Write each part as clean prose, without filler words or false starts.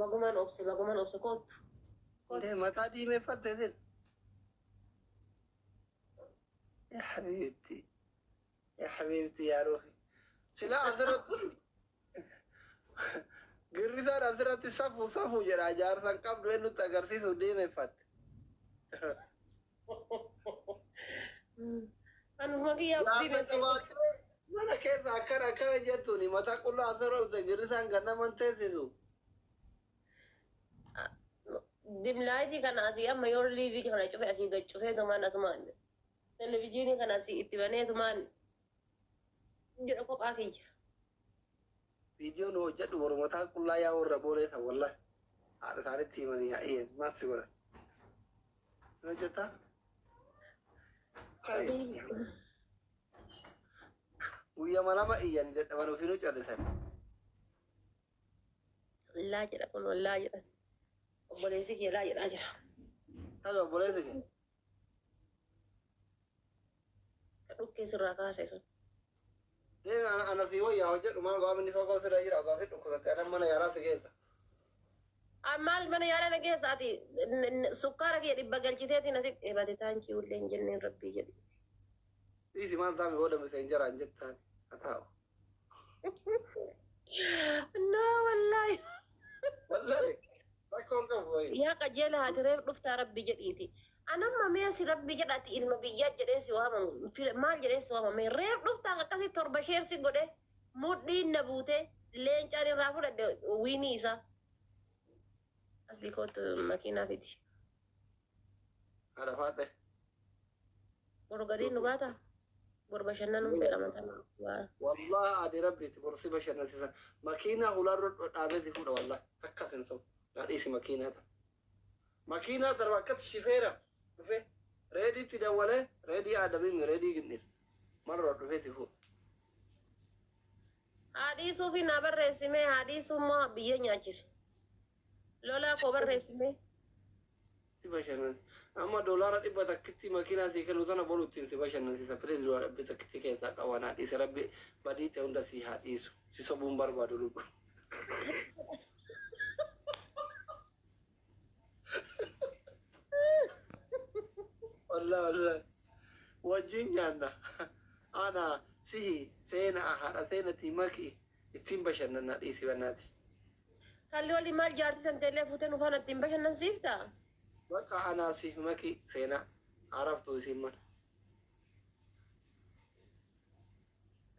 bagumaan obse kootu. mataa diimeeffatte sin يا حبيبتي يا حبيبتي يا روحي سلا أثرت قريتان أثرت صفو جرا جار سان قبل إنه تقرتي سودي مفات أنا ما كي أبدي mana keessa akkana jettuuni mataa qullaa asirra ute girrisaan ganna manteessisu. Dimlaayitii kana asii amma yoo liivii kana cufe asii gad cufee tumaan asumaan televizyiinii kana asii itti banee tumaan jedha kophaa kiyya. Viidiyoon hojjedhu boru mataa qullaa yaa warra booleessa wallahi haadha isaanitti himanii yaa'een maassi godhan. Hojjetaa? Guyyaa malama iyyan dadhaban ofiinuu callisan. Laa jedha kun wallaa jedhan. Obboleessi kee laa jedhaa jira. Halo obboleessi kee? Ka dhukkee sirraa kaase sun. Ana si wayyaa hojjedhu maal gaafa inni fagoo sirra jira osoo si dhukkubsatte anan mana yaalaa si keessa. Maal mana yaalaa na keessa ati sukkaara kee dhibba galchiteetiin asitti eebate taankii ullee hin jenneen rabbii jedhi. Isi maal taa'ame booda miseen jaraan jettaan haa No wallahi. Wallahi. Rakkoon qabu wayi. Yaa qajeela haati reef dhuftaa rabbi jedhiiti. Anamma mee si rabbi jedhati ilma biyyaa jedhee si waamamu maal jedhee si waamame reef dhuftaa akkasii torba sheersi godhe mudhiin na buute leencaan irraa fudhadhe wiinii isaa. Asli kootu makiinaa fiti. Haadha faate. Borgadii nu baata. Borbashannanuu fedhamatan. والله أدي ربي تبرسي بشر نسيسا ماكينة ولا رد عبادي فودا والله تكا تنسو ناديسي ماكينة دربكت الشفيرة شوفي ريدي تدولة ريدي آدمين ريدي جنير مرة رفيتي فوق حديثو في نابر رسمي حديثو ما بيه نياجيس لولا كوبر رسمي تبشر أما دولار إبا تكتي ماكينة ذي كانوا تنا بولوتين تبشر نسيسا بريز دولار إبا تكتي كيسا كوانا ديس ربي بديت عند سي حديث سيسو بومبار بادولو والله وجين جانا أنا سينا أحد سينا تيماكي التيم بشرنا ناديسي بناتي خلوا لي مال جارتي سنتلي فوتن وفانا التيم بشرنا نسيفتا بقى أنا ماكي سينا عرفت وسيمر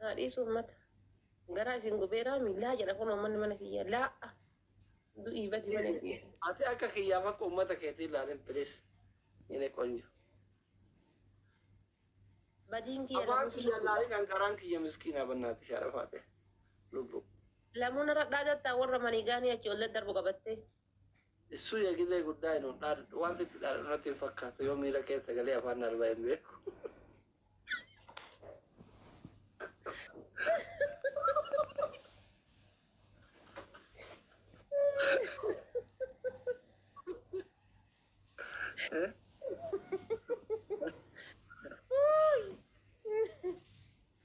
حديث أمت غرا سينغوبيرا ميلا جرا كون من فيا لا دو إيبتي من فيا أتي أكا كيافك أمتك يتي لالم بليس يني كونجو بدين كي أبان كي يلاري كان كي مسكينة بناتي شارفاتي لبو لمون ردا تاور رمانيغاني أجول دربو قبتي السو يجي قداي نو دار وانت دار نتي فكات يوم ميرا كيس غلي افان الباين بي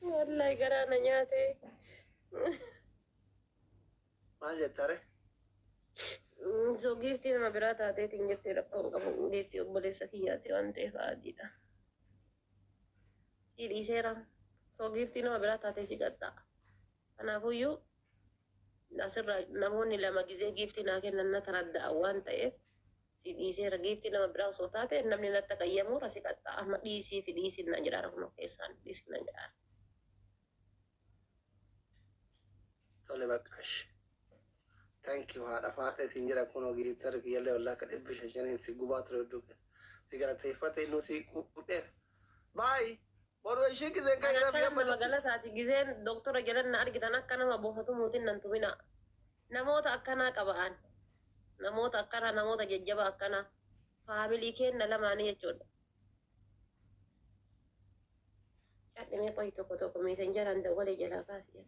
والله قرانا نياتي ما جتاري So gifti nama biraa taateetiin jettee rakkoon qabu gifti obboleessa kiyyaatti waan ta'eef adiidha. Si dhiiseera. So gifti nama biraa taatee si qaxxaa'a. Kanaafuyyuu asirraa namoonni lama gizee gifti naa kennan na taradda'a waan ta'eef si dhiiseera gifti nama biraa osoo taate namni natti qayyamu rasi qaxxaa'a. Amma dhiisii fi dhiisiin na jedhaa rakkoon keessaan dhiisiin na jedhaa. Tole baqqaash. Thank you هذا فاتح تنجر أكون وجيه ترك يلا ولا كده بشجرين في جوبات ردوك تقدر تفات إنه في كوتر باي برو إيش كده كايرا فيها ما قالت هاتي جزين دكتور جلنا نارك تنا كنا ما بوفتو موتين ننتمينا نموت أكنا كبان نموت أكنا نموت ججبا أكنا فاميلي كين نلا ماني يجود أنت مي قوي توكو ميسنجر عند ولا جلا كاسيا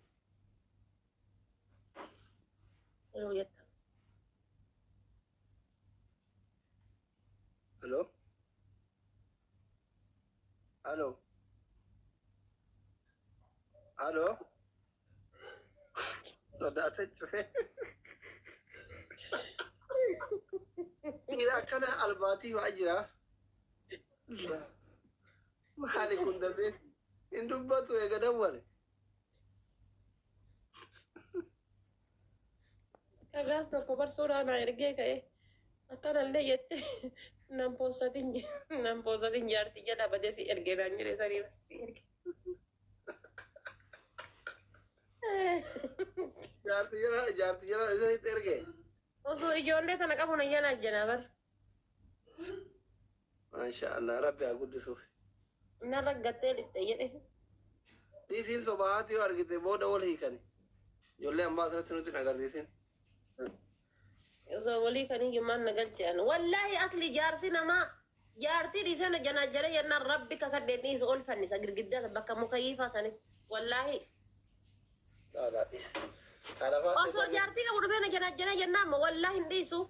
الو الو الو صدقت akkana albaatii waa jira. Maali kun dhabee hin dubbatu eega dawwale. Kagaaf tokko barsuudhaa naa ergee ka'e akkanallee jette nan poosatiin jaartii jedha badee si ergee naan jedhe sanii si erge. Jaartii jala isa ergee. Osoo ijoollee tana qabu nan yana ajjanaa bar. Maashaallah rabbi haa guddisuuf. Narra gattee dhixxe jedhe. Dhiisiin sobaati yoo argite booda wal hiikani. Ijoollee ammaa asirratti nuti hin agarsiisin. Osoo walii kan hiyyummaan na galchean. Wallaahi asli jaarsi namaa jaartii dhiisana janaa jala jennaan rabbi kakadheen dhiisa ol fannisa girgiddaa bakka muka yiifaa sanitti. Wallaahi. Osoo jaartii qabu dhufee na janaa jennaan ma wallaahi hin dhiisu.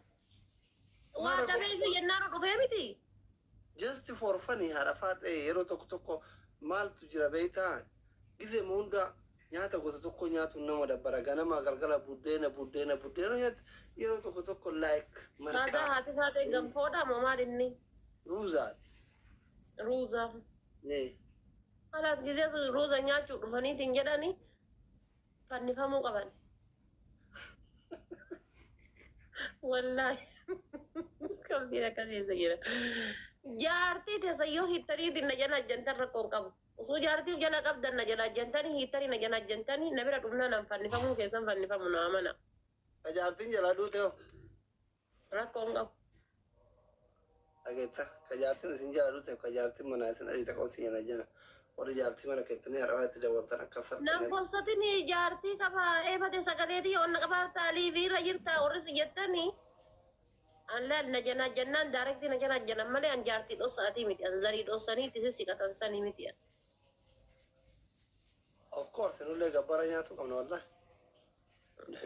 Waa dhabee fi jennaan dhufee miti. Just for funny harafaat yeroo tokko maaltu jira beektaa gizee hunda nyaata gosa tokko nyaatu nama dabbara ganama galgala buddeena nyaata yeroo tokko like marqaa. Saadaa haati taatee gamfoodha moo maal inni? Ruuzaati. Ruuza. Kalaas gizee ruuza nyaachuu dhufaniitiin jedhani fannifamuu qaban. Wallaahi. Qalbii akkasiisa jira. Jaartii teessa yoo hiittanii na jala ajjantan rakkoon qabu. Osoo jaartiif jala qabdan na jala ajjantanii hiittanii na jala ajjantanii na bira dhufnaan an fannifamuu keessan fannifamu na amana. Ka jaartiin jala duute hoo? Rakkoon qabu. Dhageetta ka jaartiin isin jala duute ka jaartiin manaa isin adii takka osii jala jala. Warri jaartii mana keessanii har'aa itti daawwatan akka farqi. Nam kolsatin jaartii qaba eebate sagaleetii onna qabaa taalii viira jirta warri si jettanii. Allah na jana jannan directly na jana jannan malee an jaartii dhossaati miti an zarii dhossanii tisi siqatan sanii miti. Of course nullee gabbara nyaatu qabna wallahi.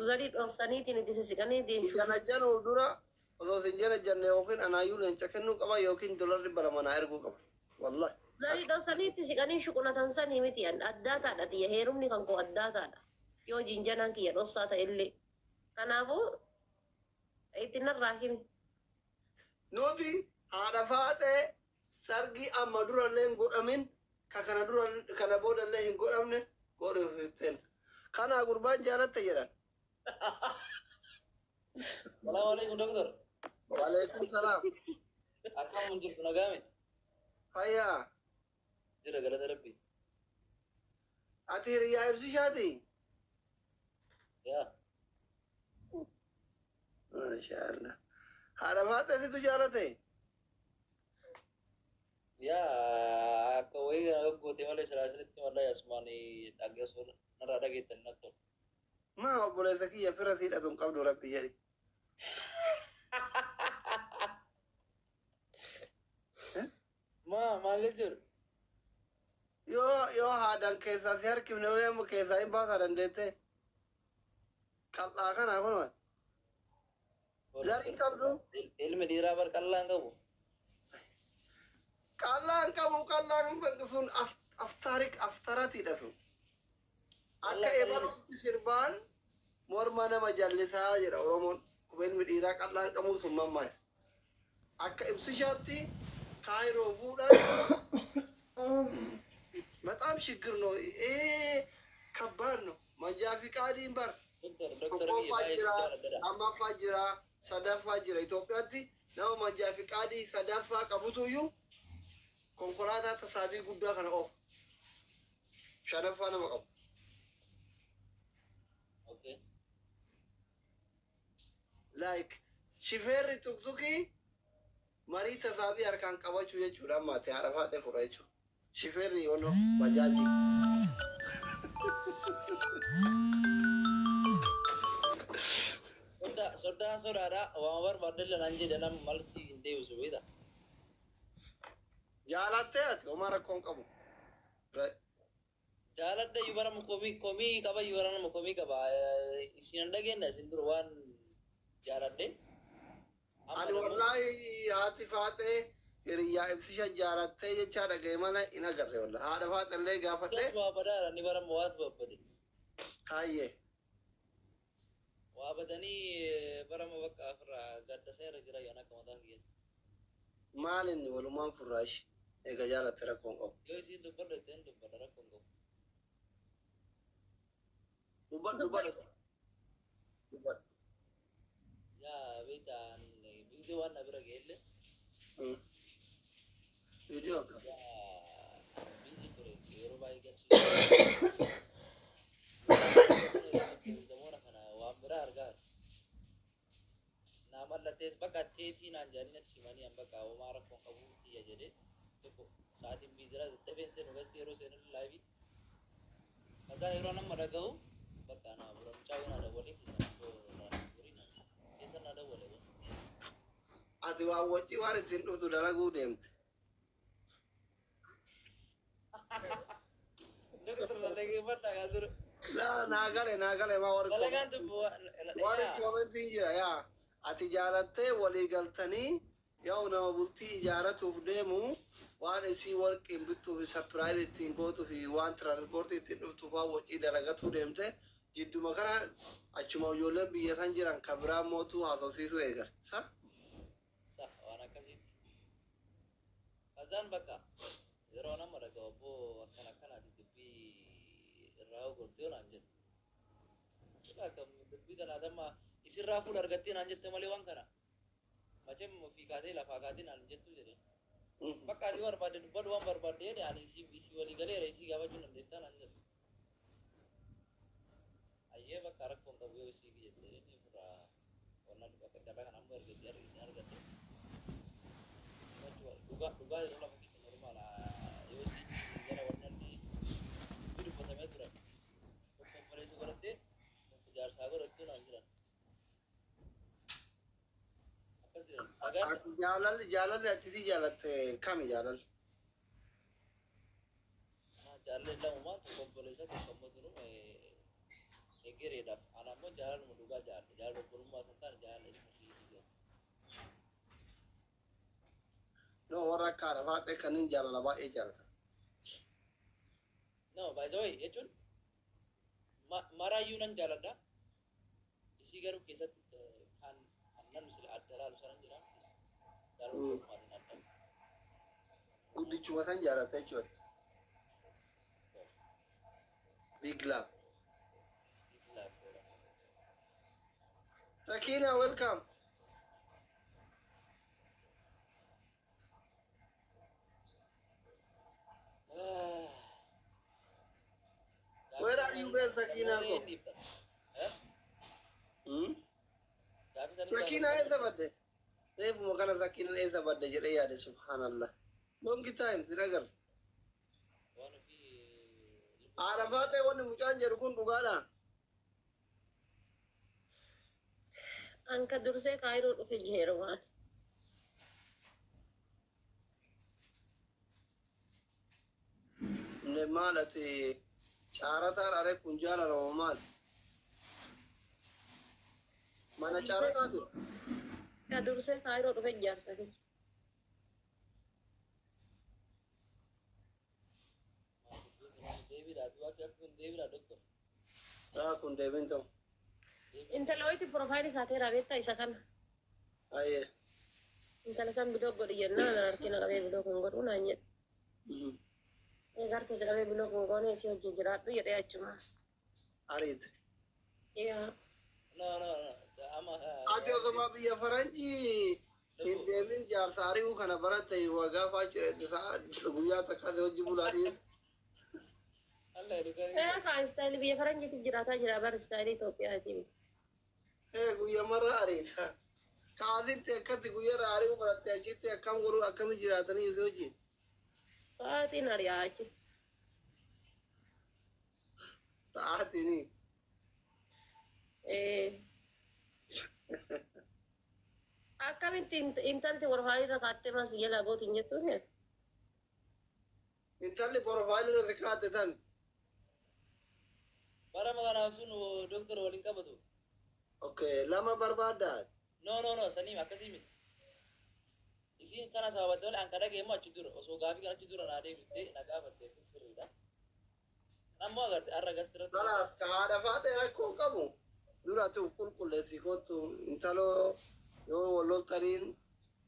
Zarii dhossaniitiin tisi siqaniitiin. Jana janu dura osoo isin jana janne yookiin anaayyuu leenca kennuu qaba yookiin dolarri bara manaa erguu qaba. Wallahi. Zarii dhossaniitti siqanii shuqunatan sanii miti addaa taadha xiyya heerumni kan koo addaa taadha. Yoo jinjanaan kiyya dhossaa ta'ellee. Kanaafuu itti narraa himi. Nuti haadha faatee sargii amma durallee hin godhamin kana boodallee hin godhamne godhuufitteen. Kana gurbaan jaalatte jedhan. Assalamualaikum dokter. Waalaikumsalam. Akkam menjirtu nagame? Fayyaa. Jira galata rabbi. Ati hiriyaa ibsishaati? Ya. Maashaallah. Haadha faatee tu jaalate? Ya, akka wayii goote malee siraasiritti wallahi asmaani dhaggeessu narraa dhageettan natto. Maa obboleessa kiyya fira siidha sun qabdu rabbi jedhi. Maal jechuudha? Yoo haadhaan keessaa si harkifne malee keessaa hin baasaa dandeette. Qal'aa kanaa kunoo. Zarii qabdu? Ilmi dhiiraa bar qal'aan qabu. Qal'aan qabu qal'aan sun aftaratiidha sun. Akka ebaluutti sirbaan morma nama jallisaa jedha Oromoon. Ilmi dhiiraa qal'aan qabu sun mammaaya. Akka ibsishaatti kaayiroo fuudhan በጣም ችግር ነው። ከባድ ነው። መንጃ ፍቃድን በር አማፋ ጅራ ሰደፋ ጅራ ኢትዮጵያቲ ነው መንጃ ፍቃድ ሰደፋ ቀቡቱዩ ኮንኮላታ ተሳቢ ጉዳ ከነ ኦፍ ሸነፋ ነው መቀቡ ኦኬ ላይክ ሺፌር ቱክቱኪ መሪ ተሳቢ አርካን ቀባቹ የቹ ለማቴ አረፋ ተፈራይቹ Shiferi ono bajaji. Soda wamar badal nanji danam malsi inde usubida. Jalatte at omara kon kamu. Jalatte yubaram komi kaba yubaram komi kaba isinanda genna sindurwan jalatte. Ani wallahi hati fate Hiriyaa ibsisha jaalattee jecha dhagaye mala in agarre walla haadha faadhallee gaafadhe waa badaara ni bara mo'aat babbade kaayyee waa badanii bara mo bakka afra gadda seera jira yana akka mataan kiyya maalin walumaan furraash eega jaalatte rakkoon qabu. Yoo isiin dubbadhateen dubbadha rakkoon qabu. Dubbadhu. Yaa beektaan viidiyoo waan na bira ga'elle. Viidiyoo akka. Yaa biyyi ture yeroo baay'ee gasti. Zamoora kana waan biraa argaa. Naa mallattees bakka teetii naan jaallatatti himanii an bakka homaa rakkoon qabu xiyya jedhee tokko sa'aatiin biizira dadhabeen seenu gasti yeroo seenu laayibii. Kasaa yeroo nama dhaga'u bakka naa bura mucaa waan dawwalee keessa na dawwale. Ati waan wajji waan ittiin dhuftu dalaguu deemte. Naagale maa warri koomentiin jira yaa ati jaalattee walii galtanii yoo nama bultii ijaaratuuf deemu waan isii warqiin bittuuf sapiraayiz ittiin gootuuf waan tiraanspoortii ittiin dhuftuuf waan wajjii dalagatuu deemte jidduma kana achuma ijoolleen biyya san jiran kan biraan mootuu haasofsiisuu eegal. Waan akkasiiti. Kazaan bakka yeroo nama dhaga'u abboo akkanaati dubbii irraa gortee naan jedhu. Akkam dubbii kana adamma isirraa fuudha argattee naan jette malee waan kana. Macem ofii kaatee lafaa kaatee naan jettu jedhe. Bakka adii barbaadde dubbadhu waan barbaadde jedhe ani isii walii galeera isii gaafachuu dandeettaa naan jedhu. Ayyee bakka rakkoon qabu yoo isii jettee inni furraa qonna bakka carraa kan ammoo ergesii argatte. Dhugaa yeroo lafa keessa normaala yoo isii jala wannalli dubbatamee turan. Konfereensii godhattee jaarsaa godhattuu naan jiran. Jaalalli ati jaalatte kami jaalalli? Jaalalli lamumaa konfereensii tokko ammoo turu egereedhaaf ana ammoo jaalaluma dhugaa jaalle jaalala obbolummaa kan ta'an jaalala isa fiigiidha. No warra akka arafaa ta'e kanneen jaalala baay'ee jaalatan. No by the way jechuun maraayyuu nan jaaladha. Isii garuu keessatti kan annan misila adda laalu sanan jira. Jaalala obbolummaa adda. Guddichuma san jaalata jechuudha. Big love. Sakina, welcome. Where are you guys, Sakina? Sakina is the birthday. Refu makana Sakina is the birthday. Jere yaade subhanallah. Long time, sinagar. Arafate wani mucaan jedhu kun dhugaadha. Anka dursee kaayiroo dhufe jeera waan. Ne maal ati caarataan are kun jaalala maal? Mana caarataati? Ka dursee kaayiroo dhufe jaarsa keessa. Kun deebiin ta'u. Intalooti profaayilii kaatee raabetta isa kana. Aye. Intala san bidoo godhi jennaan harkina qabee bidoo kun godhu naan jedhe. Harkisa qabee bidoo kun goone isii hojii jiraadhu jedhee achuma. Ariit. Yaa. No. Ati osoma biyya faranjii hin deemin jaarsa ari'uu kana baratte wagaa faachire guyyaa takkaate hojii bulaadhii. Kan istaayilii biyya faranjiitti jiraataa jira bara istaayilii Itoophiyaatiin. Guyyaa marra ariita. Kaasitti akkatti guyyaa ari'uu baratte achitti akkam godhuu akkami jiraatanii isii hojii. Sa'aatiin ari'aa achi. Sa'aatiin. Akkamitti intalti profaayilii kaattee maas jalaa gootiin jettuun. Intalli profaayilii irratti kaatte tan. Bara maganaaf sun doktora waliin qabatu. Okay, lama barbaaddaa. No, sanii akkasii miti. Isiin kana sababatte malee an kadhagee immoo achi dura osoo gaafii kan achi dura naa deebistee na gaafatte sirriidha. Ammoo agarte har'a gasirratti. Kanaaf ka haadha faatee rakkoo qabu duratuuf qulqulleessi kottu intaloo yoo walloltaniin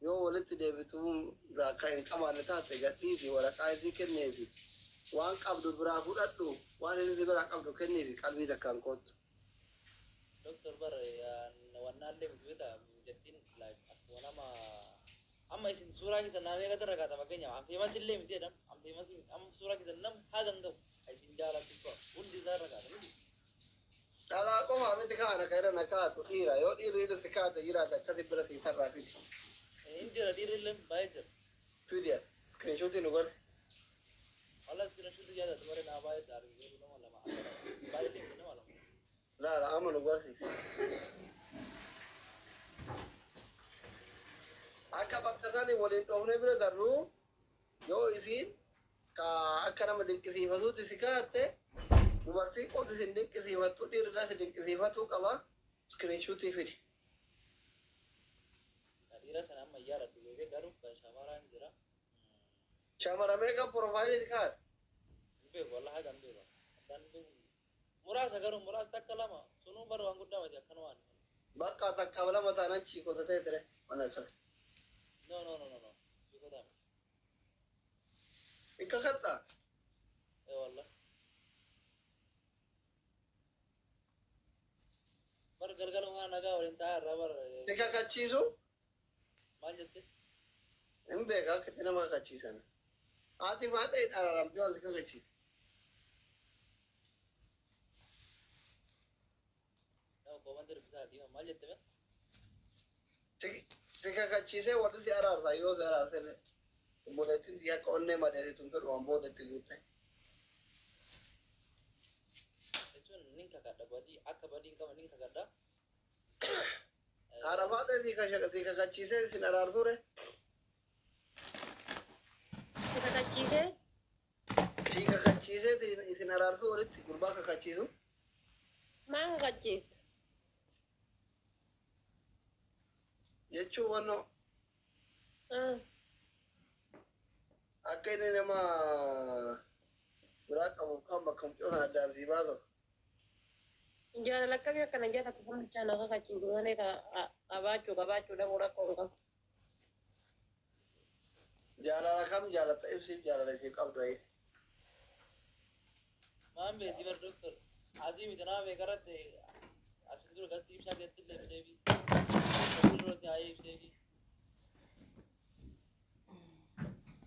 yoo walitti deebituu raakkaa hin qabaanne taate gadhiisi waraqaa isii kenneefi waan qabdu biraa fudhadhu waan isii biraa qabdu kenneefi qalbii takkaan koottu. Doktor bar wannaallee miti jettiin akkuma nama amma isin suuraa keessa naamee gadi rakaata fakkeenyaaf anfeemas illee miti jedham anfeemas amma suuraa keessa nam hagan gahu isin jaalatu hundi isaa rakaata miti. Dhalaa qomaa miti kaana ka irra na kaatu dhiira yoo dhiirri irratti kaata jiraate akkasi bira siisarraa fidi. Injira dhiirrillee baay'ee jira. Fidiya iskiriinshuutii nu gorsi. Walla iskiriinshuutii jaallatu bare naa baay'ee taarikhee nama lama baay'ee nama lama. Laala amma nu gorsiisi. Akka bakka sanii waliin dhoofnee bira darruu yoo isiin ka akka nama dinqisiifatuutti si kaatte dubartii qooti sin dinqisiifattu dhiirri si dinqisiifatuu qaba iskiriinshuutii fidi. Dhiira sana amma yaaladhu beekee garuu shamaraan jira. Shamara meeqa piroofaayilii kaata? Beeku walla hagan beeku. Muraasa garuu muraasa takka lama sunuu bara waan guddaa mati akkana waan. Bakka takka lama taanaan chiikota ta'e ture mana ture. No. Chiikota. Ikka katta? Walla. Bar galgala waan nagaa waliin taa'aa irraa bar. Si kakachiisu? Maal jette? Hin beeka akka itti nama kakachiisan. Haati maa ta'e dhararamtee wal kakachiisa. Komandir bisa diima maal jette be? Si kakachiisee warri si araarsa yoo si araarse obboleettiin si akka onnee madeetii tun fedhu waan boodetti guutte. Jechuun nin kakadha badii akka badiin qaba nin kakadha. Aramaa ta'e si kakachiisee isin araarsure. Si kakachiisee? Si kakachiisee isin araarsu walitti gurbaa kakachiisu. Maan kakachiistu? Jechuun wannoo akka inni nama biraa qabuuf kan bakka mucoosan addaan sii baasu. Jaalala akkamii akkana jaalatu kan bichaan akka kakachiisu malee qabaachuu dhabuu rakkoo hin qabu. Jaalala kam jaalatta ibsiif jaalala isii qabdu. Maan beeti bar doktor asii miti nama beekaratti asin dura gasti ibsaa keetti illee ibseefi gasti duratti haayee ibseefi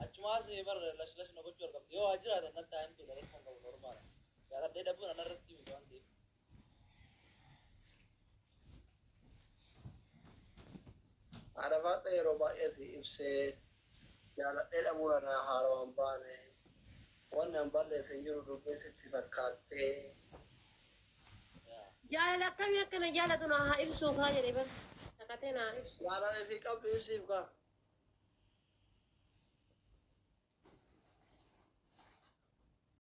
achumaas bar lash na gochuu argamte yoo jiraatan natti haa himtu lafa qabu normaala jaaladhee dhabuun anarratti miti waan ta'eef. Arafaata yeroo baay'ee si ibsee jaaladhee dhabuun ana haaraan baane wanni an balleessan jiru dubbeessitti fakkaattee. Jaalala akkamii akkana jaalatu na haa ibsuu kaa jedhee bar takkatee na haa ibsu. Jaalala isii qabdu ibsiif kaa.